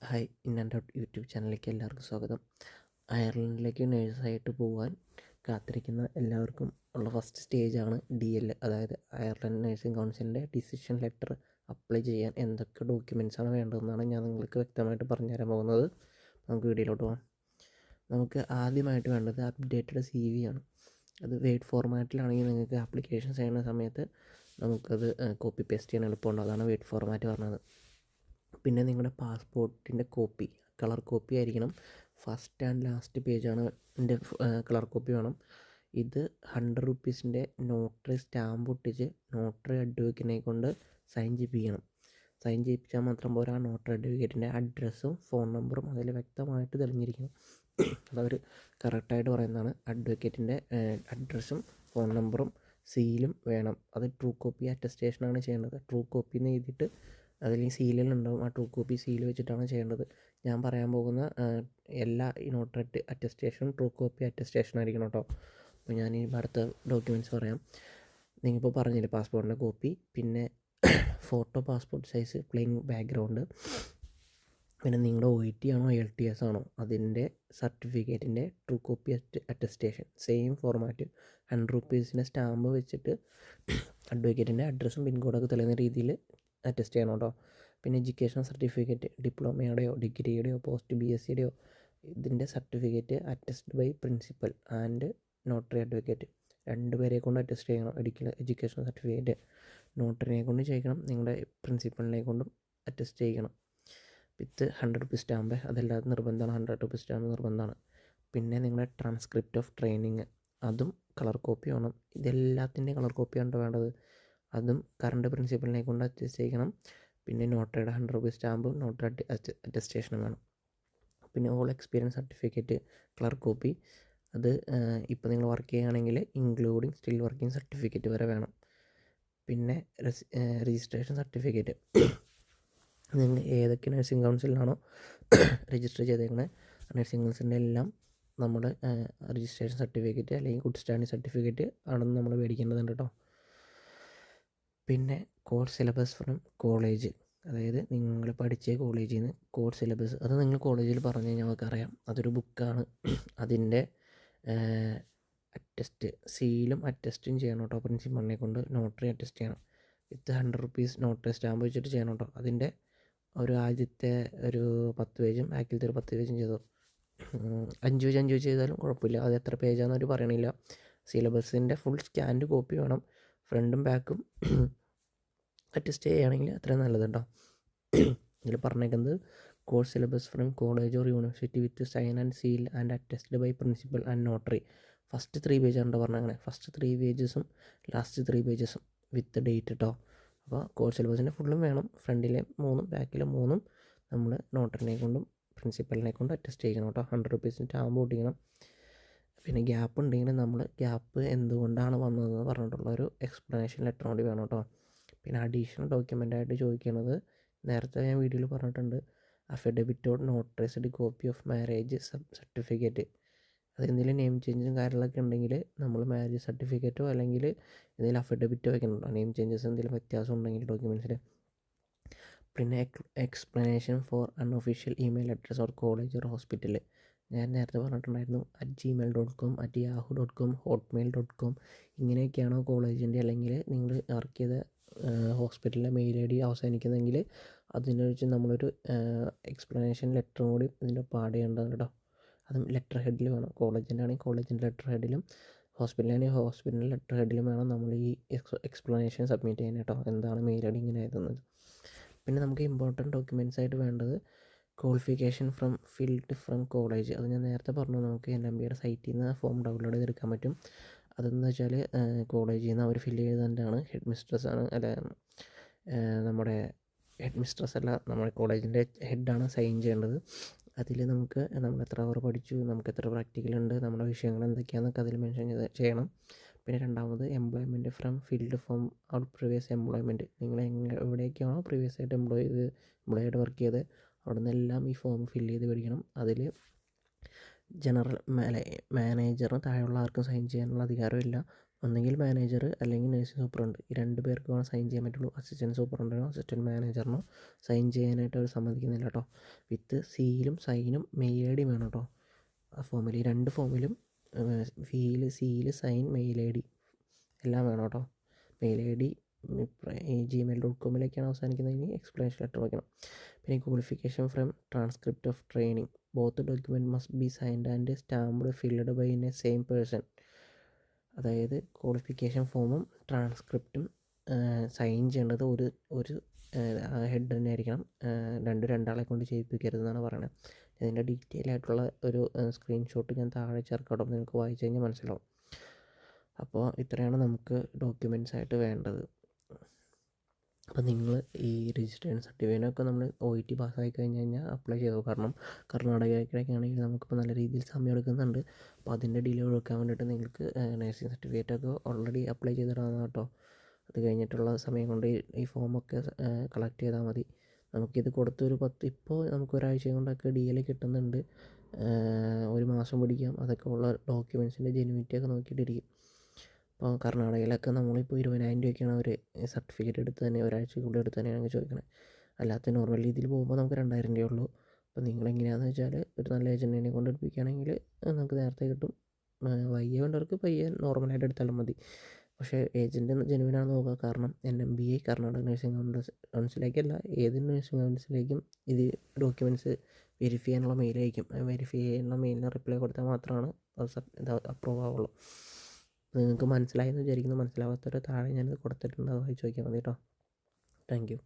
Hi, ഇന്നെൻ്റെ YouTube ചാനലിലേക്ക് എല്ലാവർക്കും സ്വാഗതം. അയർലൻഡിലേക്ക് നേഴ്സായിട്ട് പോകാൻ കാത്തിരിക്കുന്ന എല്ലാവർക്കും ഉള്ള ഫസ്റ്റ് സ്റ്റേജാണ് DL, അതായത് അയർലൻഡ് നേഴ്സിംഗ് കൗൺസിലിൻ്റെ ഡിസിഷൻ ലെറ്റർ അപ്ലൈ ചെയ്യാൻ എന്തൊക്കെ ഡോക്യുമെൻറ്റ്സാണ് വേണ്ടതെന്നാണ് ഞാൻ നിങ്ങൾക്ക് വ്യക്തമായിട്ട് പറഞ്ഞു തരാൻ പോകുന്നത്. നമുക്ക് വീഡിയോയിലോട്ട് പോകാം. നമുക്ക് ആദ്യമായിട്ട് വേണ്ടത് അപ്ഡേറ്റഡ് CV ആണ്. അത് വേഡ് ഫോർമാറ്റിലാണെങ്കിൽ നിങ്ങൾക്ക് ആപ്ലിക്കേഷൻ ചെയ്യുന്ന സമയത്ത് നമുക്കത് കോപ്പി പേസ്റ്റ് ചെയ്യാൻ എളുപ്പമുണ്ട്. അതാണ് വേഡ് ഫോർമാറ്റ് പറഞ്ഞത്. പിന്നെ നിങ്ങളുടെ പാസ്പോർട്ടിൻ്റെ കോപ്പി കളർ കോപ്പി ആയിരിക്കണം. ഫസ്റ്റ് ആൻഡ് ലാസ്റ്റ് പേജാണ് എൻ്റെ കളർ കോപ്പി വേണം. ഇത് 100 റുപ്പീസിൻ്റെ നോട്ടറി സ്റ്റാമ്പ് ഒട്ടിച്ച് നോട്ടറി അഡ്വക്കേറ്റിനെ കൊണ്ട് സൈൻ ചെയ്യിപ്പിക്കണം. സൈൻ ചെയ്യിപ്പിച്ചാൽ മാത്രം പോരാ, നോട്ടറി അഡ്വക്കേറ്റിൻ്റെ അഡ്രസ്സും ഫോൺ നമ്പറും അതിൽ വ്യക്തമായിട്ട് തെളിഞ്ഞിരിക്കണം. അതവർ കറക്റ്റായിട്ട് പറയുന്നതാണ്. അഡ്വക്കേറ്റിൻ്റെ അഡ്രസ്സും ഫോൺ നമ്പറും സീലും വേണം. അത് ട്രൂ കോപ്പി അറ്റസ്റ്റേഷനാണ് ചെയ്യേണ്ടത്. ട്രൂ കോപ്പി എന്ന് എഴുതിയിട്ട് അതിൽ സീലുകളുണ്ടാവും. ആ ട്രൂ കോപ്പി സീൽ വെച്ചിട്ടാണ് ചെയ്യേണ്ടത്. ഞാൻ പറയാൻ പോകുന്ന എല്ലാ ഈ നോട്ടറി അറ്റസ്റ്റേഷനും ട്രൂ കോപ്പി അറ്റസ്റ്റേഷൻ ആയിരിക്കണം കേട്ടോ. അപ്പോൾ ഞാൻ ഈ അടുത്ത ഡോക്യുമെൻറ്റ്സ് പറയാം. നിങ്ങളിപ്പോൾ പറഞ്ഞില്ലേ പാസ്പോർട്ടിൻ്റെ കോപ്പി, പിന്നെ photo passport size plain background, പിന്നെ നിങ്ങളുടെ OIT ആണോ IELTS ആണോ അതിൻ്റെ സർട്ടിഫിക്കറ്റിൻ്റെ true copy attestation same format 100 റുപ്പീസിൻ്റെ സ്റ്റാമ്പ് വെച്ചിട്ട് അഡ്വക്കേറ്റിൻ്റെ അഡ്രസ്സും പിൻകോഡൊക്കെ തെളിയുന്ന രീതിയിൽ അറ്റസ്റ്റ് ചെയ്യണം കേട്ടോ. പിന്നെ എഡ്യൂക്കേഷൻ സർട്ടിഫിക്കറ്റ് ഡിപ്ലോമയുടെയോ ഡിഗ്രിയുടെയോ പോസ്റ്റ് BScയുടെയോ ഇതിൻ്റെ certificate attested by principal and notary advocate, രണ്ടുപേരെ കൊണ്ട് അറ്റസ്റ്റ് ചെയ്യണം. എഡ്യൂക്കേഷൻ സർട്ടിഫിക്കറ്റ് നോട്ടറിനെ കൊണ്ട് ചെയ്യിക്കണം, നിങ്ങളുടെ പ്രിൻസിപ്പലിനെ കൊണ്ടും അറ്റസ്റ്റ് ചെയ്യണം. വിത്ത് 100 റുപ്പീസ് സ്റ്റാമ്പ്, അതല്ലാതെ നിർബന്ധമാണ്. 100 റുപ്പീസ് സ്റ്റാമ്പ് നിർബന്ധമാണ്. പിന്നെ നിങ്ങളുടെ ട്രാൻസ്ക്രിപ്റ്റ് ഓഫ് ട്രെയിനിങ് അതും കളർ കോപ്പി വേണം. ഇതെല്ലാത്തിൻ്റെയും കളർ കോപ്പിയാണ് വേണ്ടത്. അതും കറണ്ട് പ്രിൻസിപ്പലിനെ കൊണ്ട് അറ്റസ്റ്റ് ചെയ്യണം. പിന്നെ നോട്ടറിയുടെ 100 റുപ്പീസ് സ്റ്റാമ്പും നോട്ടറി അറ്റസ്റ്റേഷനും വേണം. പിന്നെ all experience certificate colour copy, അത് ഇപ്പോൾ നിങ്ങൾ വർക്ക് ചെയ്യുകയാണെങ്കിൽ ഇൻക്ലൂഡിങ് സ്റ്റിൽ വർക്കിംഗ് സർട്ടിഫിക്കറ്റ് വരെ വേണം. പിന്നെ രജിസ്ട്രേഷൻ സർട്ടിഫിക്കറ്റ്, നിങ്ങൾ ഏതൊക്കെ നഴ്സിംഗ് കൗൺസിലാണോ രജിസ്റ്റർ ചെയ്തേക്കുന്നത് നഴ്സിംഗ് കൗൺസിലിൻ്റെ എല്ലാം നമ്മുടെ രജിസ്ട്രേഷൻ സർട്ടിഫിക്കറ്റ് അല്ലെങ്കിൽ ഗുഡ് സ്റ്റാൻഡിങ് സർട്ടിഫിക്കറ്റ് ആണെന്ന് നമ്മൾ മേടിക്കേണ്ടതുണ്ട് കേട്ടോ. പിന്നെ കോഴ്സ് സിലബസ് ഫ്രം കോളേജ്, അതായത് നിങ്ങൾ പഠിച്ച കോളേജിൽ നിന്ന് കോഴ്സ് സിലബസ്, അത് നിങ്ങൾ കോളേജിൽ പറഞ്ഞു കഴിഞ്ഞാൽ അവർക്കറിയാം. അതൊരു ബുക്കാണ്. അതിൻ്റെ അറ്റസ്റ്റ് സീലും അറ്റസ്റ്റും ചെയ്യണം കേട്ടോ. പ്രിൻസിപ്പളിനെ കൊണ്ട് നോട്ടറി അറ്റസ്റ്റ് ചെയ്യണം. വിത്ത് 100 റുപ്പീസ് നോട്ടറി സ്റ്റാമ്പ് വെച്ചിട്ട് ചെയ്യണം കേട്ടോ. അതിൻ്റെ ഒരു ആദ്യത്തെ ഒരു 10 പേജും ബാക്കിലത്തെ ഒരു 10 പേജും ചെയ്തോ. 5 പേജ് 5 പേജ് ചെയ്താലും കുഴപ്പമില്ല. അത് എത്ര പേജാണെന്ന് അവർ പറയണില്ല. സിലബസിൻ്റെ ഫുൾ സ്കാൻഡ് കോപ്പി വേണം. ഫ്രണ്ടും ബാക്കും അറ്റസ്റ്റ് ചെയ്യുകയാണെങ്കിൽ അത്രയും നല്ലത് കേട്ടോ. ഇതിൽ പറഞ്ഞേക്കുന്നത് course syllabus from college or university with sign and seal and attested by principal and notary. First 3 പേജാണ് പറഞ്ഞത്. അങ്ങനെ ഫസ്റ്റ് 3 പേജസും ലാസ്റ്റ് 3 പേജസും വിത്ത് ഡേറ്റ് കേട്ടോ. അപ്പോൾ കോഴ്സ് സിലബസിൻ്റെ ഫുള്ളും വേണം. ഫ്രണ്ടിലെ 3ഉം ബാക്കിലെ 3ഉം നമ്മൾ നോട്ടറിനെ കൊണ്ടും പ്രിൻസിപ്പലിനെ കൊണ്ടും അറ്റസ്റ്റ് ചെയ്യണം കേട്ടോ. 100 റുപ്പീസിന് സ്റ്റാമ്പ് ഒട്ടിക്കണം. പിന്നെ ഗ്യാപ്പ് ഉണ്ടെങ്കിൽ നമ്മൾ ഗ്യാപ്പ് എന്തുകൊണ്ടാണ് വന്നതെന്ന് പറഞ്ഞിട്ടുള്ള ഒരു എക്സ്പ്ലനേഷൻ ലെറ്റർ കൂടി വേണം കേട്ടോ. പിന്നെ അഡീഷണൽ ഡോക്യുമെൻ്റായിട്ട് ചോദിക്കുന്നത്, നേരത്തെ ഞാൻ വീഡിയോയിൽ പറഞ്ഞിട്ടുണ്ട്, affidavit or notarised copy of marriage certificate. അതെന്തെങ്കിലും നെയിം ചേഞ്ചും കാര്യങ്ങളൊക്കെ ഉണ്ടെങ്കിൽ നമ്മൾ മാരേജ് സർട്ടിഫിക്കറ്റോ അല്ലെങ്കിൽ എന്തെങ്കിലും അഫിഡവിറ്റോ വയ്ക്കുന്നുണ്ടോ, നെയിം ചേഞ്ചസ് എന്തെങ്കിലും വ്യത്യാസം ഉണ്ടെങ്കിൽ ഡോക്യുമെൻറ്റ്സിൽ. പിന്നെ explanation four unofficial email address or college or hospital. ഞാൻ നേരത്തെ പറഞ്ഞിട്ടുണ്ടായിരുന്നു @gmail.com @yahoo.com hotmail.com ഇങ്ങനെയൊക്കെയാണോ കോളേജിൻ്റെ അല്ലെങ്കിൽ നിങ്ങൾ വർക്ക് ചെയ്ത ഹോസ്പിറ്റലിലെ മെയിൽ ID അവസാനിക്കുന്നതെങ്കിൽ അതിനെ വെച്ച് നമ്മളൊരു എക്സ്പ്ലനേഷൻ ലെറ്ററും കൂടി ഇതിൻ്റെ പാട് ചെയ്യേണ്ടത് കേട്ടോ. അതും ലെറ്റർ ഹെഡിൽ വേണം. കോളേജിൻ്റെ ആണെങ്കിൽ കോളേജിൻ്റെ ലെറ്റർ ഹെഡിലും ഹോസ്പിറ്റലാണെങ്കിൽ ഹോസ്പിറ്റലിൻ്റെ ലെറ്റർ ഹെഡിലും വേണം നമ്മൾ ഈ എക്സ്പ്ലനേഷൻ സബ്മിറ്റ് ചെയ്യാൻ കേട്ടോ. എന്താണ് മെയിൽ ID ഇങ്ങനെ ആയിരുന്നത്. പിന്നെ നമുക്ക് ഇമ്പോർട്ടൻറ്റ് ഡോക്യുമെൻറ്റ്സ് ആയിട്ട് വേണ്ടത് ക്വാളിഫിക്കേഷൻ ഫിൽഡ് ഫ്രം കോളേജ്. അത് ഞാൻ നേരത്തെ പറഞ്ഞു, നമുക്ക് NMBയുടെ സൈറ്റിൽ നിന്ന് ഫോം ഡൗൺലോഡ് ചെയ്തെടുക്കാൻ പറ്റും. അതെന്ന് വെച്ചാൽ കോളേജിൽ നിന്ന് അവർ ഫില്ല് ചെയ്തതിൻ്റെയാണ്. ഹെഡ് മിസ്ട്രസ് ആണ്, അല്ല നമ്മുടെ ഹെഡ് മിസ്ട്രസ് അല്ല, നമ്മുടെ കോളേജിൻ്റെ ഹെഡാണ് സൈൻ ചെയ്യേണ്ടത്. അതിൽ നമുക്ക് നമ്മൾ എത്ര അവർ പഠിച്ചു, നമുക്ക് എത്ര പ്രാക്ടിക്കലുണ്ട്, നമ്മുടെ വിഷയങ്ങൾ എന്തൊക്കെയാണെന്നൊക്കെ അതിൽ മെൻഷൻ ചെയ്യണം. പിന്നെ രണ്ടാമത് employment from field from out previous employment. നിങ്ങൾ എവിടെയൊക്കെയാണോ പ്രീവിയസ് ആയിട്ട് എംപ്ലോയിയായിട്ട് വർക്ക് ചെയ്ത് അവിടെ നിന്നെല്ലാം ഈ ഫോം ഫില്ല് ചെയ്ത് മേടിക്കണം. അതിൽ ജനറൽ മാനേജറിന് താഴെയുള്ള ആർക്കും സൈൻ ചെയ്യാനുള്ള അധികാരമില്ല. ഒന്നെങ്കിൽ മാനേജർ അല്ലെങ്കിൽ നഴ്സിംഗ് സൂപ്രണ്ട്, ഈ 2 പേർക്ക് വേണം സൈൻ ചെയ്യാൻ പറ്റുള്ളൂ. അസിസ്റ്റൻറ്റ് സൂപ്രണ്ടിനോ അസിസ്റ്റൻറ്റ് മാനേജറിനോ സൈൻ ചെയ്യാനായിട്ട് അവർ സമ്മതിക്കുന്നില്ല കേട്ടോ. വിത്ത് സീലും സൈനും മെയിൽ ഐ ഡിയും വേണം കേട്ടോ. ആ ഫോമിൽ, ഈ 2 ഫോമിലും seal sign mail I D എല്ലാം വേണം കേട്ടോ. മെയിൽ ഐ ഡി ഈ gmail.com അവസാനിക്കുന്നതിന് എക്സ്പ്ലനേഷൻ ലെറ്റർ വയ്ക്കണം. പിന്നെ qualification from transcript of training, both document must be signed and stamped filled by a same person. അതായത് ക്വാളിഫിക്കേഷൻ ഫോമും ട്രാൻസ്ക്രിപ്റ്റും സൈൻ ചെയ്യേണ്ടത് ഒരു ഹെഡ് തന്നെ ആയിരിക്കണം. രണ്ടാളെ കൊണ്ട് ചെയ്യിപ്പിക്കരുതെന്നാണ് പറയുന്നത്. ഇതിൻ്റെ ഡീറ്റെയിൽ ആയിട്ടുള്ള ഒരു സ്ക്രീൻഷോട്ട് ഞാൻ താഴെ ചേർക്കാം, നിങ്ങൾക്ക് വായിച്ചു കഴിഞ്ഞാൽ മനസ്സിലാവും. അപ്പോൾ ഇത്രയാണ് നമുക്ക് ഡോക്യുമെൻറ്റ്സ് ആയിട്ട് വേണ്ടത്. അപ്പോൾ നിങ്ങൾ ഈ രജിസ്ട്രേഷൻ സർട്ടിഫിക്കറ്റിനൊക്കെ നമ്മൾ OET പാസ്സായി കഴിഞ്ഞ് കഴിഞ്ഞാൽ അപ്ലൈ ചെയ്തു. കാരണം കർണാടകയ്ക്കൊക്കെ ആണെങ്കിൽ നമുക്കിപ്പോൾ നല്ല രീതിയിൽ സമയം എടുക്കുന്നുണ്ട്. അപ്പോൾ അതിൻ്റെ ഡിലേ ഒഴിവാക്കാൻ വേണ്ടിയിട്ട് നിങ്ങൾക്ക് നഴ്സിംഗ് സർട്ടിഫിക്കറ്റൊക്കെ ഓൾറെഡി അപ്ലൈ ചെയ്തിടാവുന്ന കേട്ടോ. അത് കഴിഞ്ഞിട്ടുള്ള സമയം കൊണ്ട് ഈ ഫോമൊക്കെ കളക്ട് ചെയ്താൽ മതി. നമുക്കിത് കൊടുത്തൊരു ഇപ്പോൾ നമുക്ക് ഒരാഴ്ച കൊണ്ടൊക്കെ DL കിട്ടുന്നുണ്ട്. 1 മാസം പിടിക്കാം. അതൊക്കെ ഉള്ള ഡോക്യുമെൻറ്റ്സിൻ്റെ ജെനുവിറ്റി ഒക്കെ നോക്കിയിട്ടിരിക്കും. ഇപ്പോൾ കർണാടകയിലൊക്കെ നമ്മളിപ്പോൾ 20,000 രൂപയ്ക്കാണ് അവർ സർട്ടിഫിക്കറ്റ് എടുത്ത് തന്നെ ഒരാഴ്ചക്കുള്ളിൽ എടുത്ത് തന്നെയാണ് ചോദിക്കുന്നത്. അല്ലാത്ത നോർമൽ രീതിയിൽ പോകുമ്പോൾ നമുക്ക് 2,000 രൂപയുള്ളൂ. അപ്പോൾ നിങ്ങളെങ്ങനെയാണെന്ന് വെച്ചാൽ ഒരു നല്ല ഏജൻറ്റിനെ കൊണ്ട് എടുപ്പിക്കുകയാണെങ്കിൽ നമുക്ക് നേരത്തെ കിട്ടും. വയ്യ വേണ്ടവർക്ക് പയ്യെ നോർമലായിട്ട് എടുത്താലും മതി. പക്ഷേ ഏജൻറ്റ് ജെനുവിനാണെന്ന് നോക്കുക. കാരണം NMBA കർണാടക നഴ്സിംഗ് കൗൺസിലേക്കല്ല, ഏത് നഴ്സിംഗ് കൗൺസിലേക്കും ഇത് ഡോക്യുമെൻറ്റ്സ് വെരിഫൈ ചെയ്യാനുള്ള മെയിൽ അയക്കും. വെരിഫൈ ചെയ്യാനുള്ള മെയിലിന് റിപ്ലൈ കൊടുത്താൽ മാത്രമാണ് അത് അപ്രൂവ് ആവുള്ളൂ. നിങ്ങൾക്ക് മനസ്സിലായെന്ന് വിചാരിക്കുന്നു. മനസ്സിലാവാത്തവർ താഴെ ഞാനത് കൊടുത്തിട്ടുണ്ട്, അത് വായിച്ച് നോക്കിയാൽ മതി കേട്ടോ. Thank you.